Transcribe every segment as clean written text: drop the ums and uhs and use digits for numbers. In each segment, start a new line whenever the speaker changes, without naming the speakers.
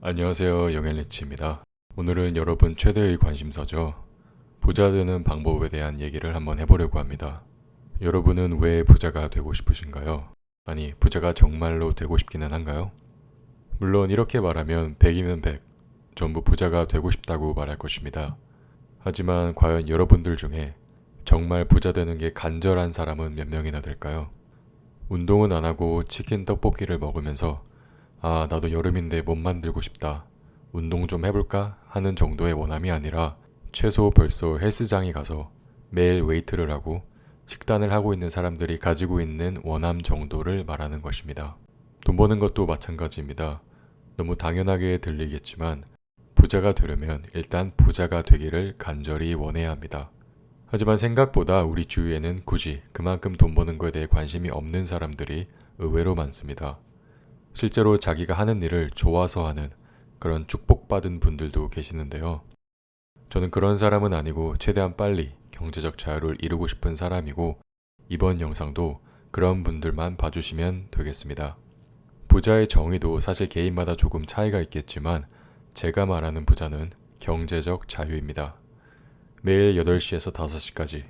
안녕하세요. 영앤리치입니다. 오늘은 여러분 최대의 관심사죠. 부자 되는 방법에 대한 얘기를 한번 해보려고 합니다. 여러분은 왜 부자가 되고 싶으신가요? 아니, 부자가 정말로 되고 싶기는 한가요? 물론 이렇게 말하면 100이면 100, 전부 부자가 되고 싶다고 말할 것입니다. 하지만 과연 여러분들 중에 정말 부자 되는 게 간절한 사람은 몇 명이나 될까요? 운동은 안 하고 치킨 떡볶이를 먹으면서 나도 여름인데 몸 만들고 싶다. 운동 좀 해볼까? 하는 정도의 원함이 아니라 최소 벌써 헬스장에 가서 매일 웨이트를 하고 식단을 하고 있는 사람들이 가지고 있는 원함 정도를 말하는 것입니다. 돈 버는 것도 마찬가지입니다. 너무 당연하게 들리겠지만 부자가 되려면 일단 부자가 되기를 간절히 원해야 합니다. 하지만 생각보다 우리 주위에는 굳이 그만큼 돈 버는 것에 대해 관심이 없는 사람들이 의외로 많습니다. 실제로 자기가 하는 일을 좋아서 하는 그런 축복받은 분들도 계시는데요. 저는 그런 사람은 아니고 최대한 빨리 경제적 자유를 이루고 싶은 사람이고 이번 영상도 그런 분들만 봐주시면 되겠습니다. 부자의 정의도 사실 개인마다 조금 차이가 있겠지만 제가 말하는 부자는 경제적 자유입니다. 매일 8시에서 5시까지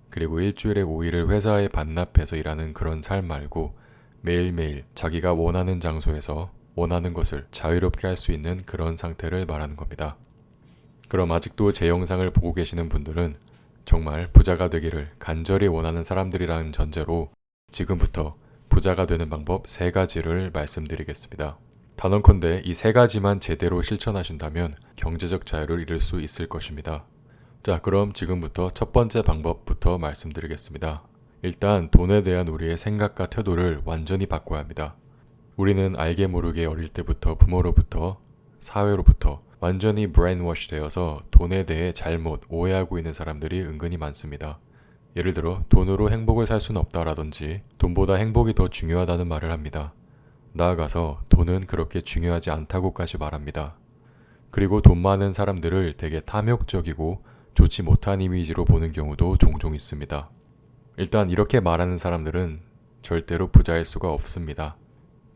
그리고 일주일에 5일을 회사에 반납해서 일하는 그런 삶 말고 매일매일 자기가 원하는 장소에서 원하는 것을 자유롭게 할 수 있는 그런 상태를 말하는 겁니다. 그럼 아직도 제 영상을 보고 계시는 분들은 정말 부자가 되기를 간절히 원하는 사람들이라는 전제로 지금부터 부자가 되는 방법 3가지를 말씀드리겠습니다. 단언컨대 이 3가지만 제대로 실천하신다면 경제적 자유를 이룰 수 있을 것입니다. 자, 그럼 지금부터 첫 번째 방법부터 말씀드리겠습니다. 일단 돈에 대한 우리의 생각과 태도를 완전히 바꿔야 합니다. 우리는 알게 모르게 어릴 때부터 부모로부터 사회로부터 완전히 브레인워시 되어서 돈에 대해 잘못 오해하고 있는 사람들이 은근히 많습니다. 예를 들어 돈으로 행복을 살 수는 없다라든지 돈보다 행복이 더 중요하다는 말을 합니다. 나아가서 돈은 그렇게 중요하지 않다고까지 말합니다. 그리고 돈 많은 사람들을 되게 탐욕적이고 좋지 못한 이미지로 보는 경우도 종종 있습니다. 일단 이렇게 말하는 사람들은 절대로 부자일 수가 없습니다.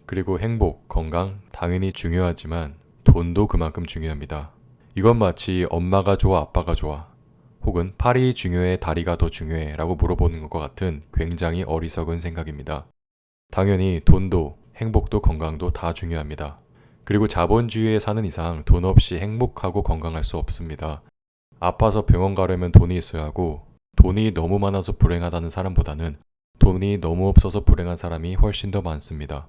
그리고 행복, 건강 당연히 중요하지만 돈도 그만큼 중요합니다. 이건 마치 엄마가 좋아 아빠가 좋아 혹은 팔이 중요해 다리가 더 중요해 라고 물어보는 것과 같은 굉장히 어리석은 생각입니다. 당연히 돈도 행복도 건강도 다 중요합니다. 그리고 자본주의에 사는 이상 돈 없이 행복하고 건강할 수 없습니다. 아파서 병원 가려면 돈이 있어야 하고 돈이 너무 많아서 불행하다는 사람보다는 돈이 너무 없어서 불행한 사람이 훨씬 더 많습니다.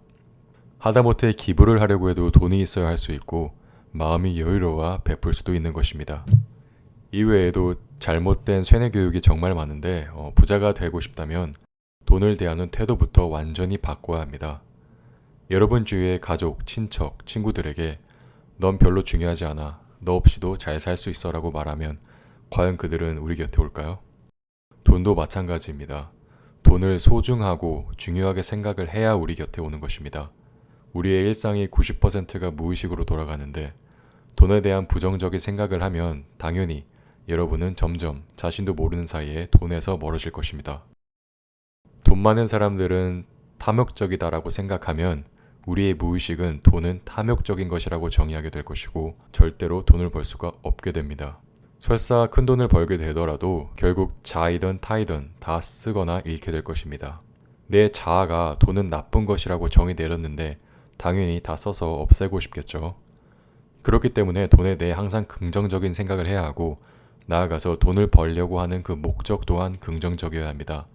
하다못해 기부를 하려고 해도 돈이 있어야 할 수 있고 마음이 여유로워야 베풀 수도 있는 것입니다. 이외에도 잘못된 쇠뇌 교육이 정말 많은데 부자가 되고 싶다면 돈을 대하는 태도부터 완전히 바꿔야 합니다. 여러분 주위의 가족, 친척, 친구들에게 넌 별로 중요하지 않아. 너 없이도 잘 살 수 있어 라고 말하면 과연 그들은 우리 곁에 올까요? 돈도 마찬가지입니다. 돈을 소중하고 중요하게 생각을 해야 우리 곁에 오는 것입니다. 우리의 일상이 90%가 무의식으로 돌아가는데 돈에 대한 부정적인 생각을 하면 당연히 여러분은 점점 자신도 모르는 사이에 돈에서 멀어질 것입니다. 돈 많은 사람들은 탐욕적이다라고 생각하면 우리의 무의식은 돈은 탐욕적인 것이라고 정의하게 될 것이고 절대로 돈을 벌 수가 없게 됩니다. 설사 큰 돈을 벌게 되더라도 결국 자이든 타이든 다 쓰거나 잃게 될 것입니다. 내 자아가 돈은 나쁜 것이라고 정의 내렸는데 당연히 다 써서 없애고 싶겠죠. 그렇기 때문에 돈에 대해 항상 긍정적인 생각을 해야 하고 나아가서 돈을 벌려고 하는 그 목적 또한 긍정적이어야 합니다.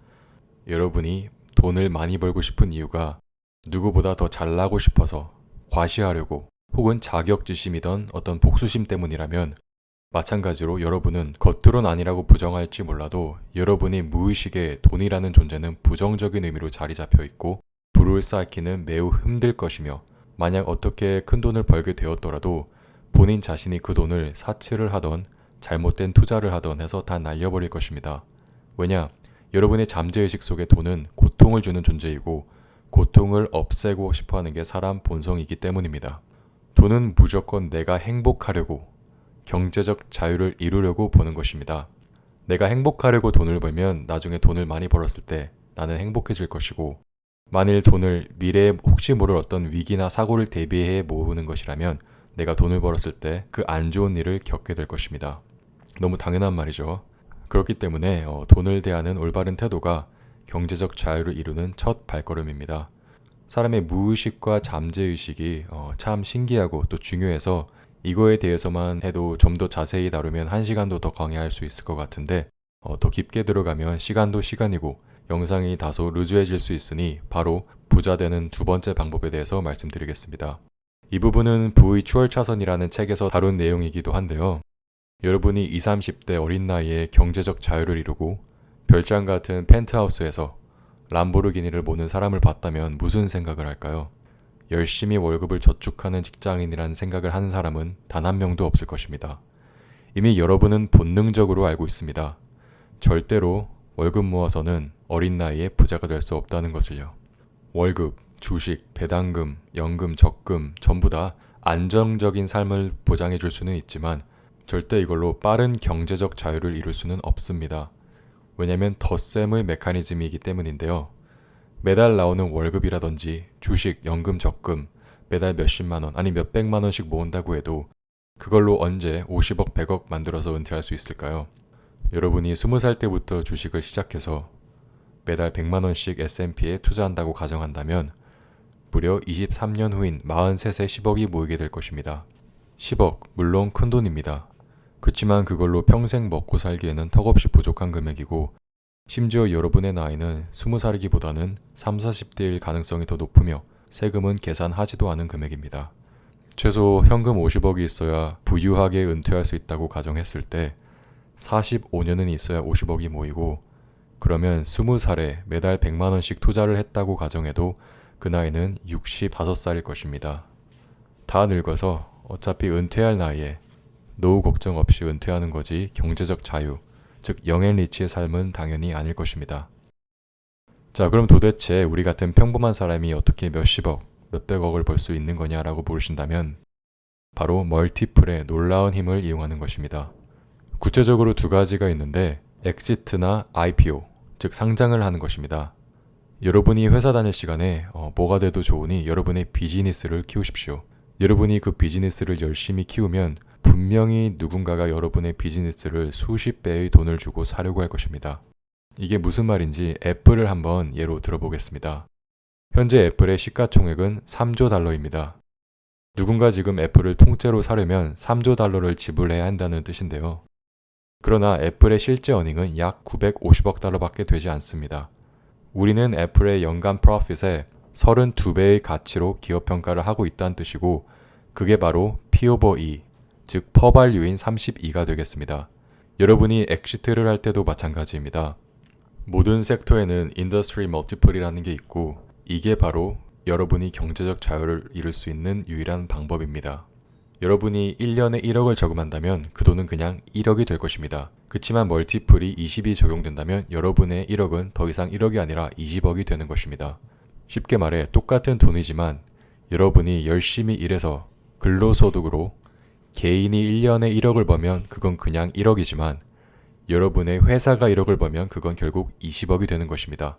여러분이 돈을 많이 벌고 싶은 이유가 누구보다 더 잘나고 싶어서 과시하려고 혹은 자격지심이던 어떤 복수심 때문이라면 마찬가지로 여러분은 겉으론 아니라고 부정할지 몰라도 여러분이 무의식에 돈이라는 존재는 부정적인 의미로 자리 잡혀 있고 부를 쌓기는 매우 힘들 것이며 만약 어떻게 큰 돈을 벌게 되었더라도 본인 자신이 그 돈을 사치를 하던 잘못된 투자를 하던 해서 다 날려버릴 것입니다. 왜냐? 여러분의 잠재의식 속에 돈은 고통을 주는 존재이고 고통을 없애고 싶어하는 게 사람 본성이기 때문입니다. 돈은 무조건 내가 행복하려고 경제적 자유를 이루려고 버는 것입니다. 내가 행복하려고 돈을 벌면 나중에 돈을 많이 벌었을 때 나는 행복해질 것이고 만일 돈을 미래에 혹시 모를 어떤 위기나 사고를 대비해 모으는 것이라면 내가 돈을 벌었을 때 그 안 좋은 일을 겪게 될 것입니다. 너무 당연한 말이죠. 그렇기 때문에 돈을 대하는 올바른 태도가 경제적 자유를 이루는 첫 발걸음입니다. 사람의 무의식과 잠재의식이 참 신기하고 또 중요해서 이거에 대해서만 해도 좀 더 자세히 다루면 1시간도 더 강의할 수 있을 것 같은데 더 깊게 들어가면 시간도 시간이고 영상이 다소 루즈해질 수 있으니 바로 부자 되는 두 번째 방법에 대해서 말씀드리겠습니다. 이 부분은 부의 추월차선이라는 책에서 다룬 내용이기도 한데요. 여러분이 20, 30대 어린 나이에 경제적 자유를 이루고 별장 같은 펜트하우스에서 람보르기니를 모는 사람을 봤다면 무슨 생각을 할까요? 열심히 월급을 저축하는 직장인이라는 생각을 하는 사람은 단 한 명도 없을 것입니다. 이미 여러분은 본능적으로 알고 있습니다. 절대로 월급 모아서는 어린 나이에 부자가 될 수 없다는 것을요. 월급, 주식, 배당금, 연금, 적금 전부 다 안정적인 삶을 보장해 줄 수는 있지만 절대 이걸로 빠른 경제적 자유를 이룰 수는 없습니다. 왜냐하면 덧셈의 메커니즘이기 때문인데요. 매달 나오는 월급이라든지 주식, 연금, 적금 매달 몇십만 원 아니 몇백만 원씩 모은다고 해도 그걸로 언제 50억, 100억 만들어서 은퇴할 수 있을까요? 여러분이 20살 때부터 주식을 시작해서 매달 100만 원씩 S&P에 투자한다고 가정한다면 무려 23년 후인 43세 10억이 모이게 될 것입니다. 10억, 물론 큰 돈입니다. 그치만 그걸로 평생 먹고 살기에는 턱없이 부족한 금액이고 심지어 여러분의 나이는 20살이기보다는 30, 40대일 가능성이 더 높으며 세금은 계산하지도 않은 금액입니다. 최소 현금 50억이 있어야 부유하게 은퇴할 수 있다고 가정했을 때 45년은 있어야 50억이 모이고 그러면 20살에 매달 100만 원씩 투자를 했다고 가정해도 그 나이는 65살일 것입니다. 다 늙어서 어차피 은퇴할 나이에 노후 걱정 없이 은퇴하는 거지 경제적 자유, 즉 영앤리치의 삶은 당연히 아닐 것입니다. 자, 그럼 도대체 우리 같은 평범한 사람이 어떻게 몇십억, 몇백억을 벌 수 있는 거냐라고 물으신다면 바로 멀티플의 놀라운 힘을 이용하는 것입니다. 구체적으로 두 가지가 있는데 엑시트나 IPO, 즉 상장을 하는 것입니다. 여러분이 회사 다닐 시간에 뭐가 돼도 좋으니 여러분의 비즈니스를 키우십시오. 여러분이 그 비즈니스를 열심히 키우면 분명히 누군가가 여러분의 비즈니스를 수십 배의 돈을 주고 사려고 할 것입니다. 이게 무슨 말인지 애플을 한번 예로 들어보겠습니다. 현재 애플의 시가총액은 3조 달러입니다. 누군가 지금 애플을 통째로 사려면 3조 달러를 지불해야 한다는 뜻인데요. 그러나 애플의 실제 어닝은 약 950억 달러밖에 되지 않습니다. 우리는 애플의 연간 프로핏의 32배의 가치로 기업 평가를 하고 있다는 뜻이고 그게 바로 P/E, 즉 퍼발류인 32가 되겠습니다. 여러분이 엑시트를 할 때도 마찬가지입니다. 모든 섹터에는 인더스트리 멀티플이라는 게 있고 이게 바로 여러분이 경제적 자유를 이룰 수 있는 유일한 방법입니다. 여러분이 1년에 1억을 저금한다면 그 돈은 그냥 1억이 될 것입니다. 그치만 멀티플이 20이 적용된다면 여러분의 1억은 더 이상 1억이 아니라 20억이 되는 것입니다. 쉽게 말해 똑같은 돈이지만 여러분이 열심히 일해서 근로소득으로 개인이 1년에 1억을 벌면 그건 그냥 1억이지만 여러분의 회사가 1억을 벌면 그건 결국 20억이 되는 것입니다.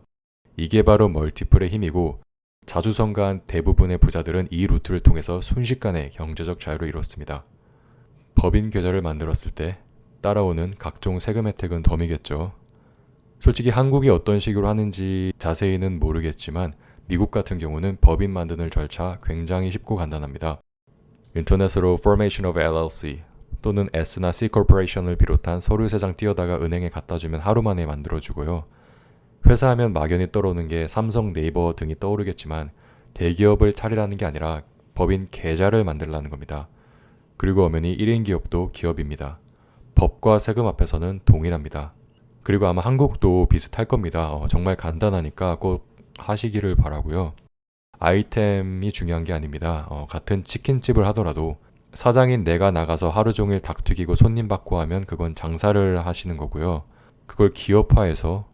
이게 바로 멀티플의 힘이고 자주성가한 대부분의 부자들은 이 루트를 통해서 순식간에 경제적 자유를 이뤘습니다. 법인 계좌를 만들었을 때 따라오는 각종 세금 혜택은 덤이겠죠. 솔직히 한국이 어떤 식으로 하는지 자세히는 모르겠지만 미국 같은 경우는 법인 만드는 절차 굉장히 쉽고 간단합니다. 인터넷으로 Formation of LLC 또는 S나 C Corporation을 비롯한 서류 3장 띄어다가 은행에 갖다 주면 하루 만에 만들어주고요. 회사하면 막연히 떠오르는 게 삼성, 네이버 등이 떠오르겠지만 대기업을 차리라는 게 아니라 법인 계좌를 만들라는 겁니다. 그리고 엄연히 1인 기업도 기업입니다. 법과 세금 앞에서는 동일합니다. 그리고 아마 한국도 비슷할 겁니다. 정말 간단하니까 꼭 하시기를 바라고요. 아이템이 중요한 게 아닙니다. 같은 치킨집을 하더라도 사장인 내가 나가서 하루 종일 닭 튀기고 손님 받고 하면 그건 장사를 하시는 거고요. 그걸 기업화해서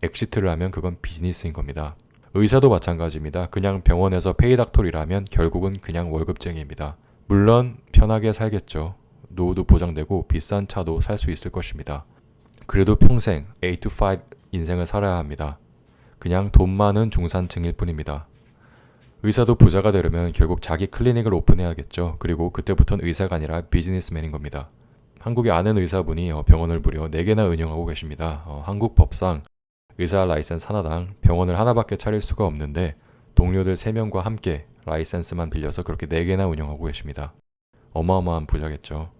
엑시트를 하면 그건 비즈니스인 겁니다. 의사도 마찬가지입니다. 그냥 병원에서 페이닥터리를 하면 결국은 그냥 월급쟁이입니다. 물론 편하게 살겠죠. 노후도 보장되고 비싼 차도 살 수 있을 것입니다. 그래도 평생 8 to 5 인생을 살아야 합니다. 그냥 돈 많은 중산층일 뿐입니다. 의사도 부자가 되려면 결국 자기 클리닉을 오픈해야겠죠. 그리고 그때부터는 의사가 아니라 비즈니스맨인 겁니다. 한국의 아는 의사분이 병원을 무려 4개나 운영하고 계십니다. 한국 법상 의사 라이센스 하나당 병원을 하나밖에 차릴 수가 없는데 동료들 3명과 함께 라이센스만 빌려서 그렇게 4개나 운영하고 계십니다. 어마어마한 부자겠죠.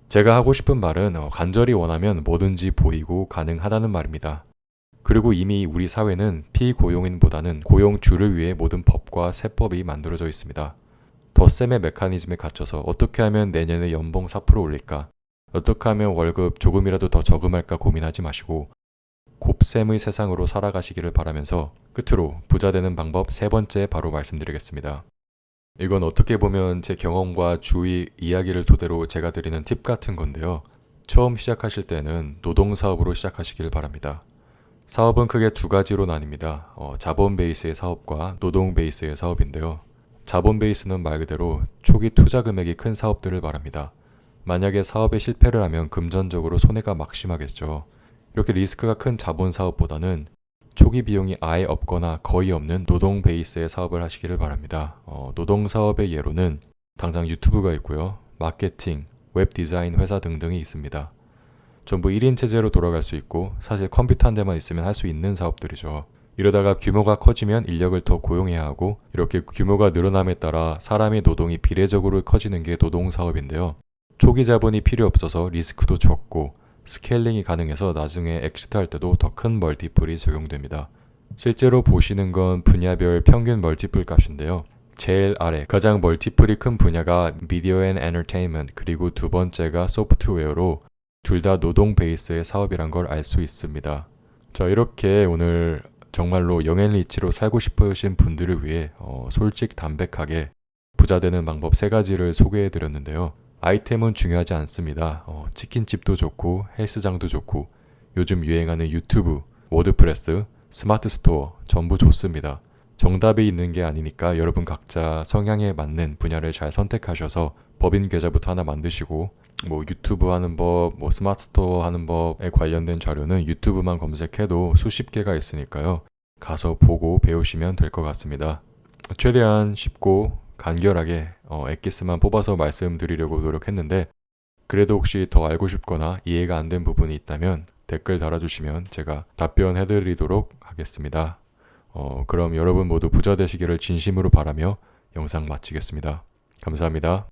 제가 하고 싶은 말은 간절히 원하면 뭐든지 보이고 가능하다는 말입니다. 그리고 이미 우리 사회는 피고용인보다는 고용주를 위해 모든 법과 세법이 만들어져 있습니다. 덧셈의 메커니즘에 갇혀서 어떻게 하면 내년에 연봉 4% 올릴까? 어떻게 하면 월급 조금이라도 더 저금할까 고민하지 마시고 곱셈의 세상으로 살아가시기를 바라면서 끝으로 부자 되는 방법 3번째 바로 말씀드리겠습니다. 이건 어떻게 보면 제 경험과 주위 이야기를 토대로 제가 드리는 팁 같은 건데요. 처음 시작하실 때는 노동사업으로 시작하시길 바랍니다. 사업은 크게 2가지로 나뉩니다. 자본 베이스의 사업과 노동 베이스의 사업인데요. 자본 베이스는 말 그대로 초기 투자 금액이 큰 사업들을 말합니다. 만약에 사업에 실패를 하면 금전적으로 손해가 막심하겠죠. 이렇게 리스크가 큰 자본 사업보다는 초기 비용이 아예 없거나 거의 없는 노동 베이스의 사업을 하시기를 바랍니다. 노동 사업의 예로는 당장 유튜브가 있고요. 마케팅, 웹 디자인 회사 등등이 있습니다. 전부 1인 체제로 돌아갈 수 있고 사실 컴퓨터 한 대만 있으면 할 수 있는 사업들이죠. 이러다가 규모가 커지면 인력을 더 고용해야 하고 이렇게 규모가 늘어남에 따라 사람의 노동이 비례적으로 커지는 게 노동 사업인데요. 초기 자본이 필요 없어서 리스크도 적고 스케일링이 가능해서 나중에 엑시트 할 때도 더 큰 멀티플이 적용됩니다. 실제로 보시는 건 분야별 평균 멀티플 값인데요. 제일 아래 가장 멀티플이 큰 분야가 미디어 앤 엔터테인먼트 그리고 2번째가 소프트웨어로 둘 다 노동 베이스의 사업이란 걸 알 수 있습니다. 자, 이렇게 오늘 정말로 영앤리치로 살고 싶으신 분들을 위해 솔직 담백하게 부자 되는 방법 3가지를 소개해 드렸는데요. 아이템은 중요하지 않습니다. 치킨집도 좋고 헬스장도 좋고 요즘 유행하는 유튜브, 워드프레스, 스마트 스토어 전부 좋습니다. 정답이 있는 게 아니니까 여러분 각자 성향에 맞는 분야를 잘 선택하셔서 법인 계좌부터 하나 만드시고 유튜브 하는 법, 스마트 스토어 하는 법에 관련된 자료는 유튜브만 검색해도 수십 개가 있으니까요. 가서 보고 배우시면 될 것 같습니다. 최대한 쉽고 간결하게 엑기스만 뽑아서 말씀드리려고 노력했는데 그래도 혹시 더 알고 싶거나 이해가 안 된 부분이 있다면 댓글 달아주시면 제가 답변해드리도록 하겠습니다. 그럼 여러분 모두 부자 되시기를 진심으로 바라며 영상 마치겠습니다. 감사합니다.